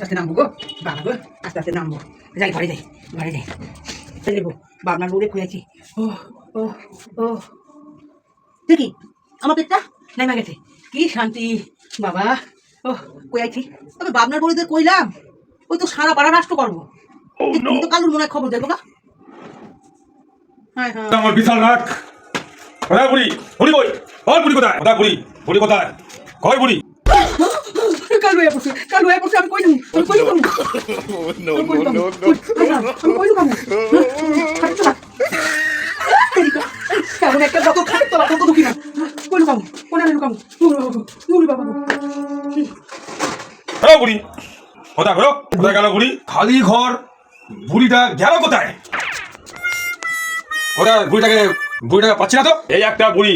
আস্তে আস্তে নামবো গো বাবা গো, আস্তে আস্তে নামবো। যাই ঘরে যাই, ঘরে যাই। যাবো বাবনার বউরে খুঁজেছি। ও ও ও দেখি আমার পেটটা নেমে গেছে, কি শান্তি বাবা। ও কইয়াছি, তবে বাবনার বউদের কইলাম ওই তো সারা পাড়া রাষ্ট্র করবো। তুমি তো কালুর মনে হয় খবর দেবো গা। হ্যাঁ হ্যাঁ আমার বিশাল রাগ। কোথায় বুড়ি? বুড়ি কই? ওই বুড়ি কোথায়? কোথায় বুড়ি? বুড়ি কোথায়? কই বুড়ি? কাল হয়ে পড়ছে, কাল হয়ে পড়ছে। আমি কই যাবো, আমি কই যাবো, আমি কই যাবো। কেমন একটা যত খাই তোরা তত দুঃখী না। কই লুকাবো, কোনে লুকাবো? বাবা হ্যাঁ বুড়ি কোথায় গো? কোথায় গেল বুড়ি? খালি ঘর, বুড়িটা গেল কোথায়? ওরা বুড়িটাকে পাচ্ছি না তো। এই একটা বুড়ি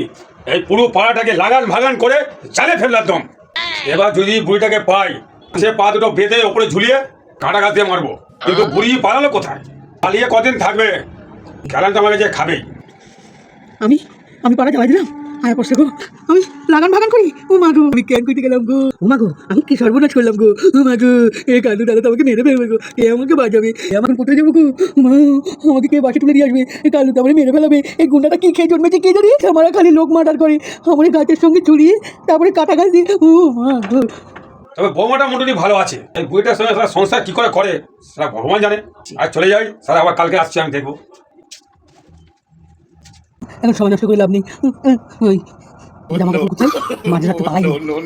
এই পুরো পাড়াটাকে লাগান ভাগান করে চালে ফেলল একদম। এবার যদি বুড়িটাকে পাই, সে পা দুটো বেঁধে ওপরে ঝুলিয়ে কাঁটা গাছ দিয়ে মারবো। কিন্তু বুড়ি পালালো কোথায়? পালিয়ে কদিন থাকবে? খেলান তো আমাকে যে খাবেই। আমি আমি পাড়া জ্বালাই দিলাম, আয় পড়ছে গো। আমি লাগান ভাগান করি। ও মা গো, আমি কেন কইতে গেলাম গো। ও মা গো, আমি কি সর্বনাশ করলাম গো। ও মা গো, এ কালু দাদা তো আমাকে মেরে ফেলবে গো। এ আমাকে বাঁচাবে, এখন কোথায় যাবো গো? মা, আমাকে কে বাসে তুলে দিয়ে আসবে? এই কালু তো আমার মেরে ফেলাবে। এই গুন্ডাটা কি খেয়ে জন্মেছে কে জানি। আমার খালি লোক মার্ডার করে, আমার গাছের সঙ্গে ঝুলিয়ে তারপরে কাটা গাছ দিয়ে। ও মা গো। তবে বৌমাটা মোটামুটি ভালো আছে। এই বুড়িটার সঙ্গে সারা সংসার কি করে সারা ভগবান জানে। আর চলে যাই, সারা আবার কালকে আসছি, আমি দেখবো। এখন সময় নষ্ট করে লাভ নেই। ওই জামা কাপড় কুচাই, মাঝরাতে পালাই,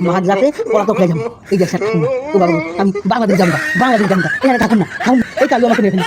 মাঝরাতে ওরা তো খেয়ে যাবো। এই দেশটা থাকুন না ও বাবা, আমি বাংলাদেশ জানতা, এখানে থাকুন না। এই কালু আমাকে মেরে ফেলি।